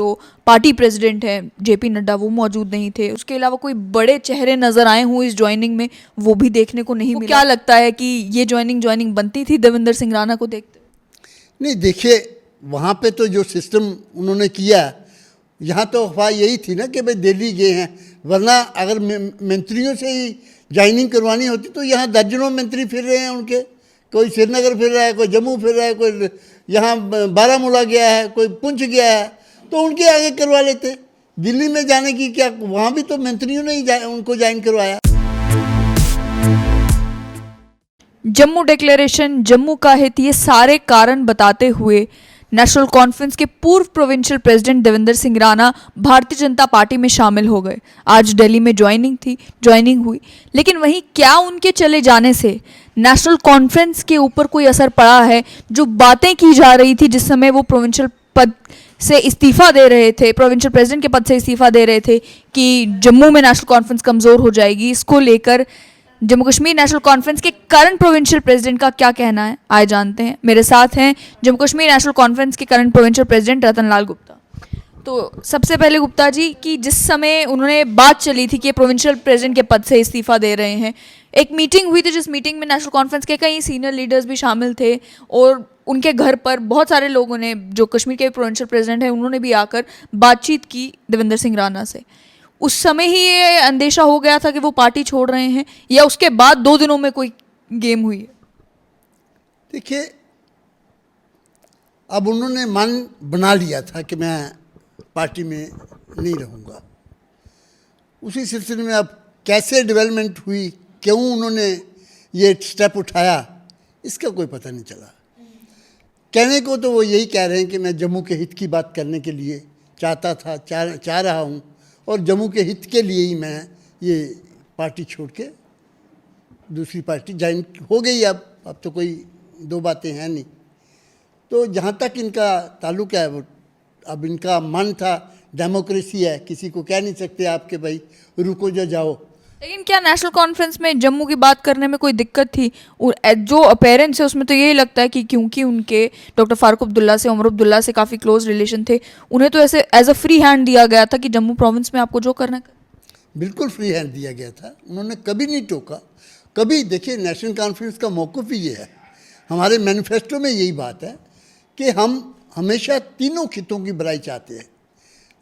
जो party president हैं JP Nadda वो मौजूद नहीं थे। उसके अलावा कोई बड़े चेहरे नजर आए हों इस ज्वाइनिंग में वो भी देखने को नहीं मिला। क्या लगता है कि ये ज्वाइनिंग बनती थी देवेंद्र सिंह राणा को देखते? नहीं, देखिए वहाँ पे तो जो सिस्टम उन्होंने किया, यहाँ तो अफवाह यही थी ना कि भाई दिल्ली गए हैं, वरना अगर मंत्रियों से ही ज्वाइनिंग करवानी होती तो यहाँ दर्जनों मंत्री फिर रहे हैं उनके। कोई श्रीनगर फिर रहा है, कोई जम्मू फिर रहा है, कोई यहाँ बारामूला गया है, कोई पुंछ गया है, तो उनके आगे करवा लेते। दिल्ली में जाने की क्या, वहाँ भी तो मंत्रियों ने ही उनको ज्वाइन करवाया। जम्मू डिक्लेरेशन, जम्मू का हित, ये सारे कारण बताते हुए नेशनल कॉन्फ्रेंस के पूर्व provincial president Devendra Singh Rana Bharatiya Janata party में शामिल हो गए। आज दिल्ली में ज्वाइनिंग हुई, लेकिन वहीं क्या उनके चले जाने से नेशनल कॉन्फ्रेंस के ऊपर कोई असर पड़ा है? जो बातें की जा रही थी जिस समय वो प्रोविंशियल पद से इस्तीफा दे रहे थे, प्रोविंशियल प्रेसिडेंट के पद से इस्तीफा दे रहे थे कि जम्मू में नेशनल कॉन्फ्रेंस कमज़ोर हो जाएगी, इसको लेकर जम्मू कश्मीर नेशनल कॉन्फ्रेंस के करंट प्रोविंशियल प्रेसिडेंट का क्या कहना है, आए जानते हैं। मेरे साथ हैं जम्मू कश्मीर नेशनल कॉन्फ्रेंस के current provincial president Ratanlal Gupta. तो सबसे पहले गुप्ता जी कि जिस समय उन्होंने बात चली थी कि प्रोविंशियल प्रेसिडेंट के पद से इस्तीफा दे रहे हैं, एक मीटिंग हुई थी जिस मीटिंग में नेशनल कॉन्फ्रेंस के कई सीनियर लीडर्स भी शामिल थे और उनके घर पर बहुत सारे लोगों ने, जो कश्मीर के प्रोविंशियल प्रेसिडेंट हैं, उन्होंने भी आकर बातचीत की देवेंद्र सिंह राणा से। उस समय ही ये अंदेशा हो गया था कि वो पार्टी छोड़ रहे हैं, या उसके बाद 2 दिनों में कोई गेम हुई है? देखिए, अब उन्होंने मन बना लिया था कि मैं पार्टी में नहीं रहूँगा। उसी सिलसिले में अब कैसे डेवलपमेंट हुई, क्यों उन्होंने ये स्टेप उठाया, इसका कोई पता नहीं चला। कहने को तो वो यही कह रहे हैं कि मैं जम्मू के हित की बात करने के लिए चाह रहा हूँ और जम्मू के हित के लिए ही मैं ये पार्टी छोड़ के दूसरी पार्टी ज्वाइन हो गई। अब तो कोई दो बातें हैं नहीं। तो जहाँ तक इनका ताल्लुक़ है, वो अब इनका मन था, डेमोक्रेसी है, किसी को कह नहीं सकते आप कि भाई रुको जाओ। लेकिन क्या नेशनल कॉन्फ्रेंस में जम्मू की बात करने में कोई दिक्कत थी? जो अपेरेंस है उसमें तो यही लगता है कि क्योंकि उनके डॉक्टर फारूक अब्दुल्ला से, उमर अब्दुल्ला से काफ़ी क्लोज रिलेशन थे, उन्हें तो ऐसे एज अ फ्री हैंड दिया गया था कि जम्मू प्रोविंस में आपको जो करना है। बिल्कुल फ्री हैंड दिया गया था, उन्होंने कभी नहीं टोका, कभी। देखिए, नेशनल कॉन्फ्रेंस का मौक़िफ़ ही ये है, हमारे मैनिफेस्टो में यही बात है कि हम हमेशा तीनों खितों की भलाई चाहते हैं।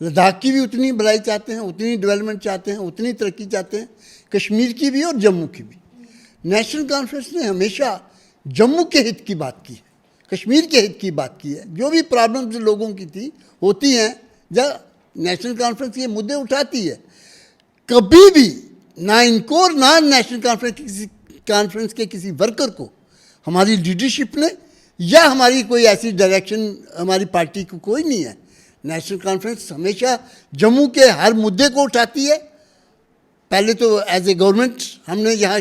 लद्दाख की भी उतनी भलाई चाहते हैं, उतनी डेवलपमेंट चाहते हैं, उतनी तरक्की चाहते हैं, कश्मीर की भी और जम्मू की भी। नेशनल कॉन्फ्रेंस ने हमेशा जम्मू के हित की बात की है, कश्मीर के हित की बात की है। जो भी प्रॉब्लम्स लोगों की थी होती हैं, जब नेशनल कॉन्फ्रेंस ये मुद्दे उठाती है, कभी भी ना इनको और ना नेशनल कॉन्फ्रेंस के किसी वर्कर को हमारी लीडरशिप ने या हमारी कोई ऐसी डायरेक्शन हमारी पार्टी को कोई नहीं है। नेशनल कॉन्फ्रेंस हमेशा जम्मू के हर मुद्दे को उठाती है। पहले तो एज ए गवर्नमेंट हमने यहाँ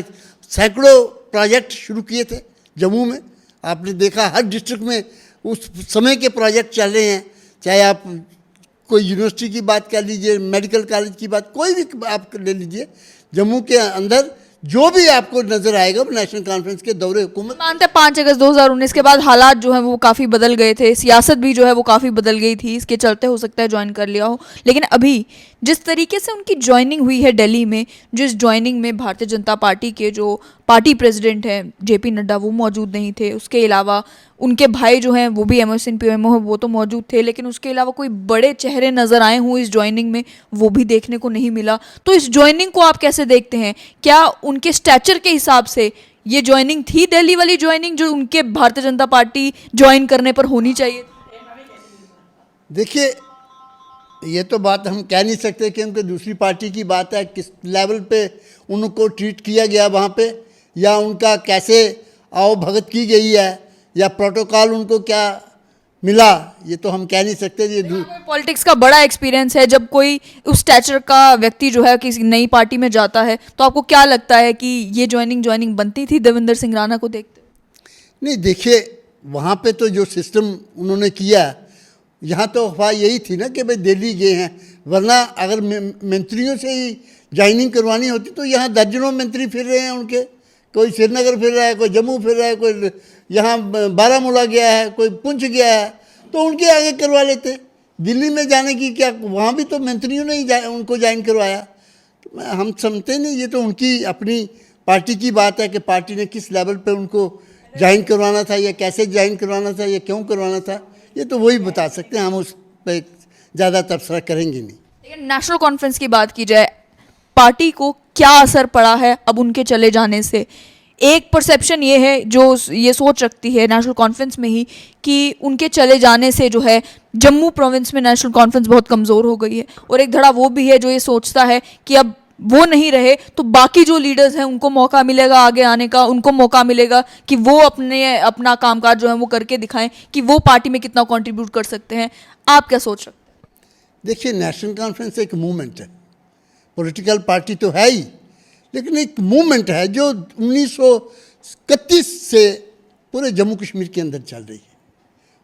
सैकड़ों प्रोजेक्ट शुरू किए थे जम्मू में। आपने देखा हर डिस्ट्रिक्ट में उस समय के प्रोजेक्ट चल रहे हैं, चाहे आप कोई यूनिवर्सिटी की बात कर लीजिए, मेडिकल कॉलेज की बात, कोई भी आप ले लीजिए, जम्मू के अंदर जो भी आपको नजर आएगा वो नेशनल कॉन्फ्रेंस के दौरे हुकूमत। मानते 5 अगस्त 2019 के बाद हालात जो है वो काफ़ी बदल गए थे, सियासत भी जो है वो काफ़ी बदल गई थी, इसके चलते हो सकता है ज्वाइन कर लिया हो। लेकिन अभी जिस तरीके से उनकी ज्वाइनिंग हुई है दिल्ली में, जिस ज्वाइनिंग में भारतीय जनता पार्टी के जो पार्टी प्रेसिडेंट हैं जेपी नड्डा वो मौजूद नहीं थे, उसके अलावा उनके भाई जो हैं वो भी MSN-PMO है, वो तो मौजूद थे, लेकिन उसके अलावा कोई बड़े चेहरे नज़र आए हों इस ज्वाइनिंग में वो भी देखने को नहीं मिला। तो इस ज्वाइनिंग को आप कैसे देखते हैं? क्या उनके स्टैचर के हिसाब से ये ज्वाइनिंग थी दिल्ली वाली ज्वाइनिंग जो उनके भारतीय जनता पार्टी ज्वाइन करने पर होनी चाहिए? देखिए, ये तो बात हम कह नहीं सकते कि उनके दूसरी पार्टी की बात है, किस लेवल पे उनको ट्रीट किया गया वहाँ पे, या उनका कैसे आओ भगत की गई है, या प्रोटोकॉल उनको क्या मिला, ये तो हम कह नहीं सकते। ये पॉलिटिक्स का बड़ा एक्सपीरियंस है, जब कोई उस स्टैचर का व्यक्ति जो है किसी नई पार्टी में जाता है, तो आपको क्या लगता है कि ये ज्वाइनिंग बनती थी देवेंद्र सिंह राणा को देखते? नहीं, देखिए वहाँ पे तो जो सिस्टम उन्होंने किया, यहाँ तो अफवाह यही थी ना कि भाई दिल्ली गए हैं, वरना अगर मंत्रियों से ही ज्वाइनिंग करवानी होती तो यहाँ दर्जनों मंत्री फिर रहे हैं उनके। कोई श्रीनगर फिर रहा है, कोई जम्मू फिर रहा है, कोई यहाँ बारामूला गया है, कोई पुंछ गया है, तो उनके आगे करवा लेते। दिल्ली में जाने की क्या, वहाँ भी तो मंत्रियों ने ही उनको ज्वाइन करवाया। तो हम समझते नहीं, ये तो उनकी अपनी पार्टी की बात है कि पार्टी ने किस लेवल पे उनको ज्वाइन करवाना था या कैसे ज्वाइन करवाना था या क्यों करवाना था, ये तो वही बता सकते हैं, हम उस पर ज़्यादा तबसरा करेंगे नहीं। लेकिन नेशनल कॉन्फ्रेंस की बात की जाए, पार्टी को क्या असर पड़ा है अब उनके चले जाने से? एक परसेप्शन ये है, जो ये सोच रखती है नेशनल कॉन्फ्रेंस में ही, कि उनके चले जाने से जो है जम्मू प्रोविंस में नेशनल कॉन्फ्रेंस बहुत कमज़ोर हो गई है, और एक धड़ा वो भी है जो ये सोचता है कि अब वो नहीं रहे तो बाकी जो लीडर्स हैं उनको मौका मिलेगा आगे आने का, उनको मौका मिलेगा कि वो अपना कामकाज जो है वो करके दिखाएं कि वो पार्टी में कितना कंट्रीब्यूट कर सकते हैं। आप क्या सोच रखते हैं? देखिए, नेशनल कॉन्फ्रेंस एक मूवमेंट है, पॉलिटिकल पार्टी तो है ही, लेकिन एक मूवमेंट है जो 1931 से पूरे जम्मू कश्मीर के अंदर चल रही है।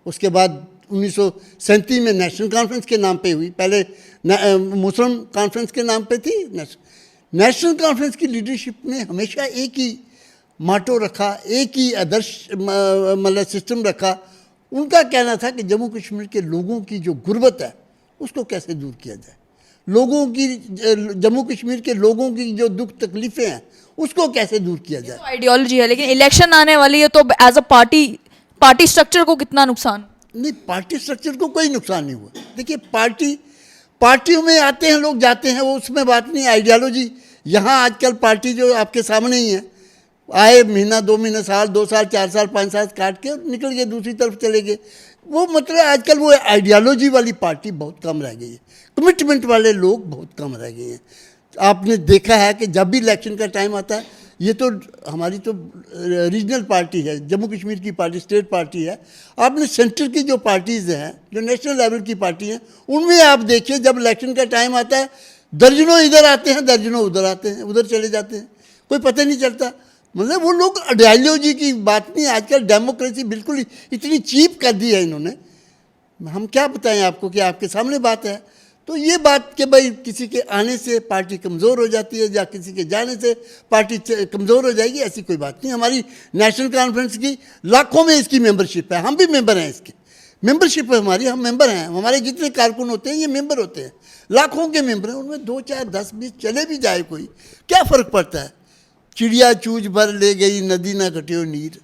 उसके बाद 1937 में नेशनल कॉन्फ्रेंस के नाम पे हुई, पहले मुस्लिम कॉन्फ्रेंस के नाम पे थी। नेशनल कॉन्फ्रेंस की लीडरशिप ने हमेशा एक ही माटो रखा, एक ही आदर्श मतलब सिस्टम रखा। उनका कहना था कि जम्मू कश्मीर के लोगों की जो गुर्बत है उसको कैसे दूर किया जाए, लोगों की जम्मू कश्मीर के लोगों की जो दुख तकलीफ़ें हैं उसको कैसे दूर किया जाए। तो आइडियोलॉजी है, लेकिन इलेक्शन आने वाली है तो एज अ पार्टी स्ट्रक्चर को कितना नुकसान? नहीं, पार्टी स्ट्रक्चर को कोई नुकसान नहीं हुआ। देखिए, पार्टियों में आते हैं लोग, जाते हैं, वो उसमें बात नहीं। आइडियोलॉजी यहाँ आजकल पार्टी जो आपके सामने ही है, आए महीना 2 महीने, साल 2 साल 4 साल 5 साल काट के निकल गए, दूसरी तरफ चले गए। वो मतलब आजकल वो आइडियोलॉजी वाली पार्टी बहुत कम रह गई है, कमिटमेंट वाले लोग बहुत कम रह गए हैं। आपने देखा है कि जब भी इलेक्शन का टाइम आता है, ये तो हमारी तो रीजनल पार्टी है, जम्मू कश्मीर की पार्टी स्टेट पार्टी है। आपने सेंटर की जो पार्टीज़ हैं, जो नेशनल लेवल की पार्टी हैं, उनमें आप देखिए जब इलेक्शन का टाइम आता है, दर्जनों इधर आते हैं, दर्जनों उधर आते हैं, उधर चले जाते हैं, कोई पता नहीं चलता। मतलब वो लोग आइडियोलॉजी की बात नहीं, आजकल डेमोक्रेसी बिल्कुल इतनी चीप कर दी है इन्होंने, हम क्या बताएं आपको कि आपके सामने बात है। तो ये बात कि भाई किसी के आने से पार्टी कमज़ोर हो जाती है या किसी के जाने से पार्टी कमज़ोर हो जाएगी, ऐसी कोई बात नहीं। हमारी नेशनल कॉन्फ्रेंस की लाखों में इसकी मेंबरशिप है, हम भी मेंबर हैं, इसकी मेंबरशिप है हमारी, हम मेंबर हैं। हमारे जितने कारकुन होते हैं ये मेंबर होते हैं, लाखों के मेंबर हैं, उनमें 2 4 10 20 चले भी जाए कोई क्या फ़र्क पड़ता है। चिड़िया चूज भर ले गई नदी ना घटियो नीर,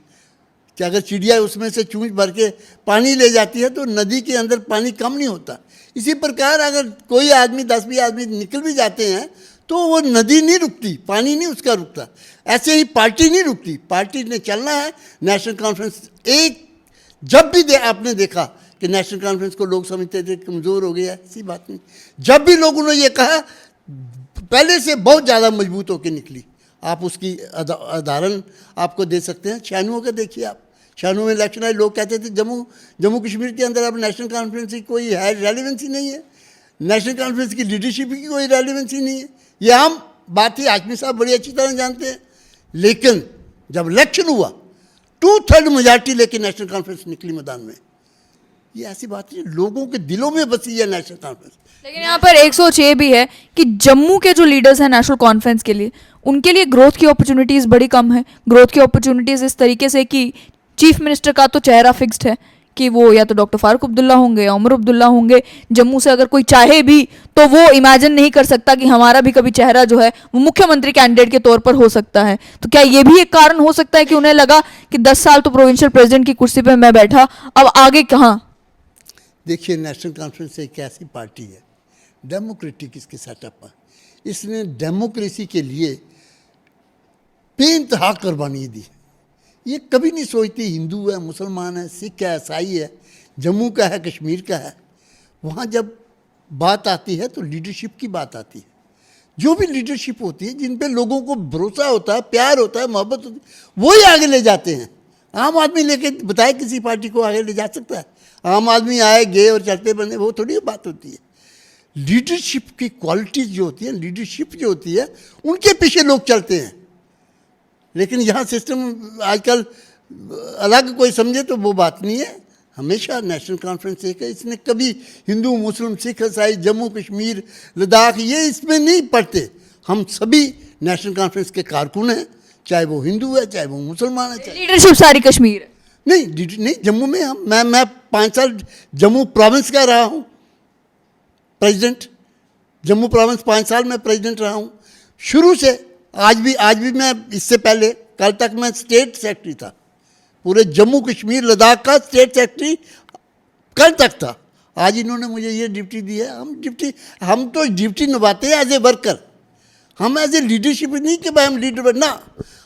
कि अगर चिड़िया उसमें से चूंझ भर के पानी ले जाती है तो नदी के अंदर पानी कम नहीं होता। इसी प्रकार अगर कोई आदमी 10-20 आदमी निकल भी जाते हैं तो वो नदी नहीं रुकती, पानी नहीं उसका रुकता। ऐसे ही पार्टी नहीं रुकती, पार्टी ने चलना है। नेशनल कॉन्फ्रेंस एक जब भी आपने देखा कि नेशनल कॉन्फ्रेंस को लोग समझते थे कमज़ोर हो गया, ऐसी बात नहीं। जब भी लोगों ने ये कहा, पहले से बहुत ज़्यादा मजबूत होकर निकली। आप उसकी उदाहरण आपको दे सकते हैं, 96 का देखिए आप। 96 में इलेक्शन आए, लोग कहते थे जम्मू कश्मीर के अंदर अब नेशनल कॉन्फ्रेंस की कोई है रेलिवेंस ही नहीं है, नेशनल कॉन्फ्रेंस की लीडरशिप की कोई रेलिवेंस ही नहीं है। ये आम बात ही हाशमी साहब बड़ी अच्छी तरह जानते हैं। लेकिन जब इलेक्शन हुआ 2/3 मेजॉरिटी लेके नेशनल कॉन्फ्रेंस निकली मैदान में, ये ऐसी बात नहीं, लोगों के दिलों में बसी है नेशनल कॉन्फ्रेंस। लेकिन यहाँ पर एक सोच ये भी है कि जम्मू के जो लीडर्स हैं नेशनल कॉन्फ्रेंस के लिए, उनके लिए ग्रोथ की अपॉर्चुनिटीज़ बड़ी कम है। ग्रोथ की अपॉर्चुनिटीज़ इस तरीके से कि चीफ मिनिस्टर का तो चेहरा फिक्स्ड है कि वो या तो डॉक्टर फारूक अब्दुल्ला होंगे या उमर अब्दुल्ला होंगे। जम्मू से अगर कोई चाहे भी तो वो इमेजिन नहीं कर सकता कि हमारा भी कभी चेहरा जो है वो मुख्यमंत्री कैंडिडेट के तौर पर हो सकता है। तो क्या ये भी एक कारण हो सकता है कि उन्हें लगा कि 10 साल तो प्रोविंशियल प्रेसिडेंट की कुर्सी पर मैं बैठा, अब आगे कहाँ? देखिए, नेशनल कॉन्फ्रेंस एक ऐसी पार्टी है, डेमोक्रेटिक इसके सेटअप पर, इसने डेमोक्रेसी के लिए बेइंतहा कुर्बानी दी। ये कभी नहीं सोचती हिंदू है, मुसलमान है, सिख है, ईसाई है, जम्मू का है, कश्मीर का है। वहाँ जब बात आती है तो लीडरशिप की बात आती है। जो भी लीडरशिप होती है, जिन पे लोगों को भरोसा होता है, प्यार होता है, मोहब्बत होती है, वही आगे ले जाते हैं। आम आदमी लेके बताए किसी पार्टी को आगे ले जा सकता है? आम आदमी आए गए और चलते बने, वो थोड़ी बात होती है। लीडरशिप की क्वालिटीज़ जो होती है, लीडरशिप जो होती है, उनके पीछे लोग चलते हैं। लेकिन यहाँ सिस्टम आजकल अलग कोई समझे तो वो बात नहीं है। हमेशा नेशनल कॉन्फ्रेंस एक है, इसने कभी हिंदू मुस्लिम सिख ईसाई जम्मू कश्मीर लद्दाख ये इसमें नहीं पढ़ते। हम सभी नेशनल कॉन्फ्रेंस के कारकुन हैं, चाहे वो हिंदू है चाहे वो मुसलमान है। लीडरशिप सारी कश्मीर है? नहीं, जम्मू में हम मैं 5 साल जम्मू प्रोविंस का रहा हूँ, प्रेसिडेंट, जम्मू प्रोविंस 5 साल में प्रेसिडेंट रहा हूँ शुरू से। आज भी मैं, इससे पहले कल तक मैं स्टेट सेक्रेटरी था, पूरे जम्मू कश्मीर लद्दाख का स्टेट सेक्रेटरी कल तक था। आज इन्होंने मुझे ये ड्यूटी दी है। हम तो ड्यूटी निभाते हैं एज ए वर्कर, हम एज ए लीडरशिप नहीं कि भाई हम लीडर ना,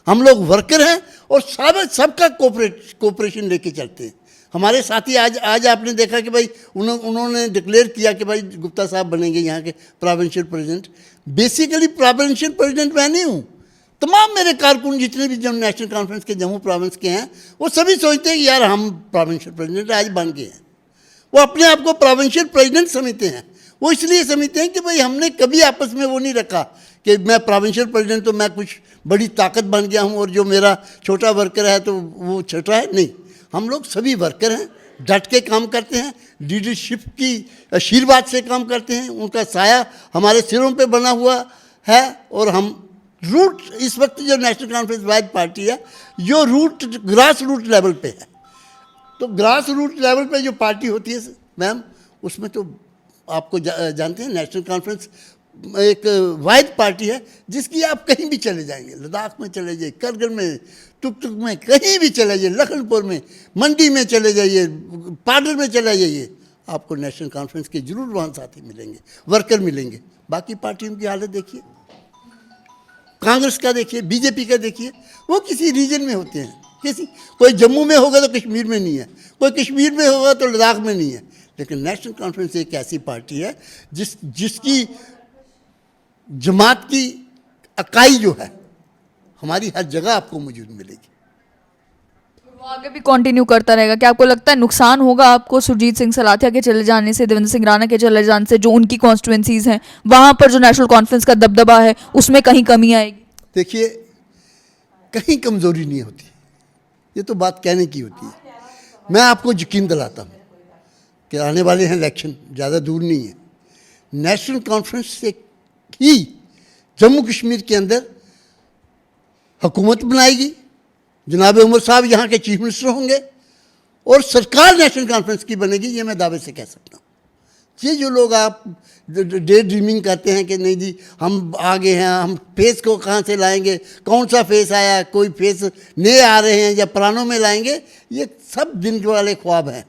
हम लोग वर्कर हैं और सबका कोऑपरेशन लेके चलते हैं। हमारे साथी आज आपने देखा कि भाई उन्होंने डिक्लेयर किया कि भाई गुप्ता साहब बनेंगे यहाँ के provincial president. Basically provincial president मैं नहीं हूँ, तमाम मेरे कारकुन जितने भी जब नेशनल कॉन्फ्रेंस के जम्मू प्रोविंस के हैं वो सभी सोचते हैं कि यार हम प्रोविंशियल प्रेसिडेंट आज बन गए हैं। वो अपने आप को प्रोविंशियल प्रेसिडेंट समझते हैं। वो इसलिए समझते हैं कि भाई हमने कभी आपस में वो नहीं रखा कि मैं प्रोविंशियल प्रेसिडेंट तो मैं कुछ बड़ी ताकत बन गया हूँ और जो मेरा छोटा वर्कर है तो वो छोटा है। नहीं, हम लोग सभी वर्कर हैं, डट के काम करते हैं, लीडरशिप की आशीर्वाद से काम करते हैं, उनका साया हमारे सिरों पे बना हुआ है। और हम रूट, इस वक्त जो नेशनल कॉन्फ्रेंस वाइड पार्टी है जो रूट ग्रास रूट लेवल पे है, तो ग्रास रूट लेवल पे जो पार्टी होती है मैम, उसमें तो आपको जानते हैं नेशनल कॉन्फ्रेंस एक वाइड पार्टी है जिसकी आप कहीं भी चले जाएंगे, लद्दाख में चले जाइए, करगिल में, टुक में, कहीं भी चले जाइए, लखनपुर में, मंडी में चले जाइए, पाडर में चले जाइए, आपको नेशनल कॉन्फ्रेंस के जरूर वहाँ साथी मिलेंगे, वर्कर मिलेंगे। बाकी पार्टियों की हालत देखिए, कांग्रेस का देखिए, बीजेपी का देखिए, वो किसी रीजन में होते हैं, कोई जम्मू में होगा तो कश्मीर में नहीं है, कोई कश्मीर में होगा तो लद्दाख में नहीं है। लेकिन नेशनल कॉन्फ्रेंस एक ऐसी पार्टी है जिसकी जमात की इकाई जो है हमारी हर जगह आपको मौजूद मिलेगी। वो आगे भी कंटिन्यू करता रहेगा। क्या आपको लगता है नुकसान होगा आपको सुरजीत सिंह सलाथिया के चले जाने से, देवेंद्र सिंह राणा के चले जाने से, जो उनकी कॉन्स्टिट्यूएंसीज हैं वहां पर जो नेशनल कॉन्फ्रेंस का दबदबा है उसमें कहीं कमी आएगी? देखिए, कहीं कमजोरी नहीं होती, ये तो बात कहने की होती है। मैं आपको यकीन दिलाता हूँ कि आने वाले हैं इलेक्शन, ज़्यादा दूर नहीं है, नेशनल कॉन्फ्रेंस से ही जम्मू कश्मीर के अंदर हुकूमत बनाएगी, जनाब उमर साहब यहाँ के चीफ मिनिस्टर होंगे और सरकार नेशनल कॉन्फ्रेंस की बनेगी, ये मैं दावे से कह सकता हूँ। ये जो लोग आप डे ड्रीमिंग करते हैं कि नहीं जी हम आगे हैं, हम फेस को कहाँ से लाएंगे, कौन सा फेस आया, कोई फेस नए आ रहे हैं या पुरानों में लाएंगे, ये सब दिन वाले ख्वाब हैं।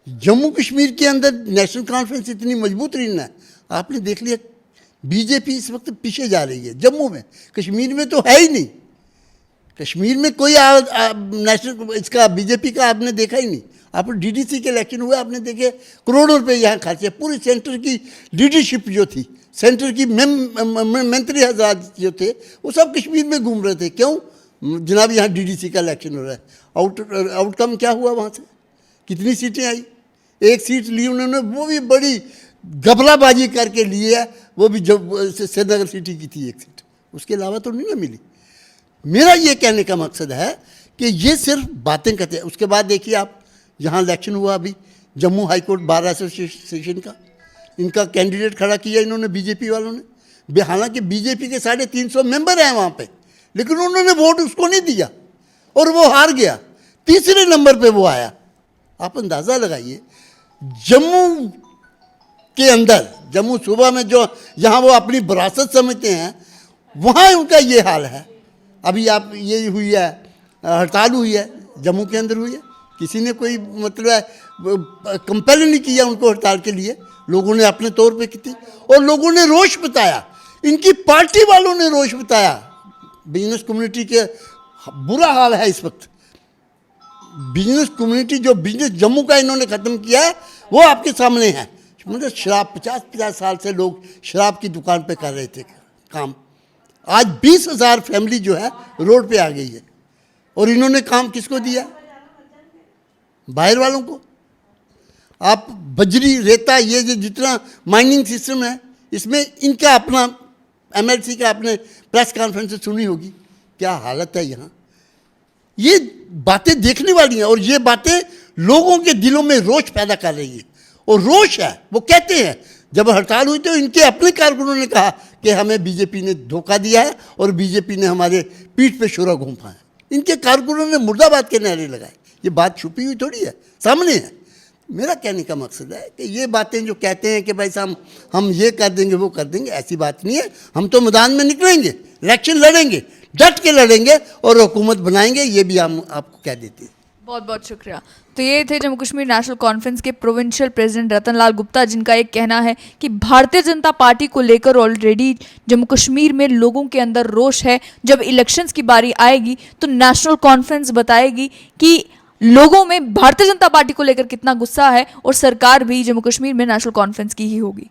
जम्मू कश्मीर के अंदर नेशनल कॉन्फ्रेंस इतनी मजबूत रही है, आपने देख लिया बीजेपी इस वक्त पीछे जा रही है जम्मू में, कश्मीर में तो है ही नहीं। कश्मीर में कोई नेशनल इसका बीजेपी का आपने देखा ही नहीं। आप डीडीसी के इलेक्शन हुए, आपने देखे करोड़ों रुपए यहाँ खर्चे, पूरी सेंटर की लीडरशिप जो थी, सेंटर की मंत्री हजरात जो थे वो सब कश्मीर में घूम रहे थे। क्यों? जनाब यहाँ डीडीसी का इलेक्शन हो रहा है। आउटकम क्या हुआ वहाँ से? कितनी सीटें आई? एक सीट ली उन्होंने, वो भी बड़ी घबराबाजी करके ली है, वो भी जब श्रीनगर सिटी की थी एक सीट, उसके अलावा तो नहीं ना मिली। मेरा ये कहने का मकसद है कि ये सिर्फ बातें करते हैं। उसके बाद देखिए आप, यहाँ इलेक्शन हुआ अभी Jammu high court bar association का, इनका कैंडिडेट खड़ा किया इन्होंने बीजेपी वालों ने। हालांकि बीजेपी के 350 मेंबर हैं वहाँ पे, लेकिन उन्होंने वोट उसको नहीं दिया और वो हार गया, तीसरे नंबर पे वो आया। आप अंदाज़ा लगाइए, जम्मू के अंदर, जम्मू सूबा में जो जहाँ वो अपनी विरासत समझते हैं, वहाँ उनका ये हाल है। अभी आप ये हुई है, हड़ताल हुई है, जम्मू के अंदर हुई है, किसी ने कोई मतलब कंपेल नहीं किया उनको हड़ताल के लिए, लोगों ने अपने तौर पे की थी और लोगों ने रोष बताया, इनकी पार्टी वालों ने रोष बताया। बिजनेस कम्युनिटी के बुरा हाल है इस वक्त। बिजनेस कम्युनिटी, जो बिजनेस जम्मू का इन्होंने ख़त्म किया है, वो आपके सामने है। मतलब शराब 50-50 साल से लोग शराब की दुकान पे कर रहे थे काम, आज 20,000 फैमिली जो है रोड पे आ गई है। और इन्होंने काम किसको दिया? बाहर वालों को। आप बजरी, रेता, ये जो जितना माइनिंग सिस्टम है, इसमें इनका अपना एमएलसी का आपने प्रेस कॉन्फ्रेंस सुनी होगी, क्या हालत है यहाँ। ये बातें देखने वाली हैं और ये बातें लोगों के दिलों में रोष पैदा कर रही है। और रोष है, वो कहते हैं, जब हड़ताल हुई तो इनके अपने कारकुनों ने कहा कि हमें बीजेपी ने धोखा दिया है और बीजेपी ने हमारे पीठ पे छुरा घूंपा है। इनके कारकुनों ने मुर्दाबाद के नारे लगाए। ये बात छुपी हुई थोड़ी है, सामने है। मेरा कहने का मकसद है कि ये बातें जो कहते हैं कि भाई साहब हम ये कर देंगे वो कर देंगे, ऐसी बात नहीं है। हम तो मैदान में निकलेंगे, इलेक्शन लड़ेंगे, डट के लड़ेंगे और हुकूमत बनाएंगे, ये भी हम आपको कह देते हैं। बहुत बहुत शुक्रिया। तो ये थे जम्मू कश्मीर नेशनल कॉन्फ्रेंस के प्रोविंशियल प्रेसिडेंट रतन लाल गुप्ता, जिनका एक कहना है कि भारतीय जनता पार्टी को लेकर ऑलरेडी जम्मू कश्मीर में लोगों के अंदर रोष है। जब इलेक्शंस की बारी आएगी तो नेशनल कॉन्फ्रेंस बताएगी कि लोगों में भारतीय जनता पार्टी को लेकर कितना गुस्सा है, और सरकार भी जम्मू कश्मीर में नेशनल कॉन्फ्रेंस की ही होगी।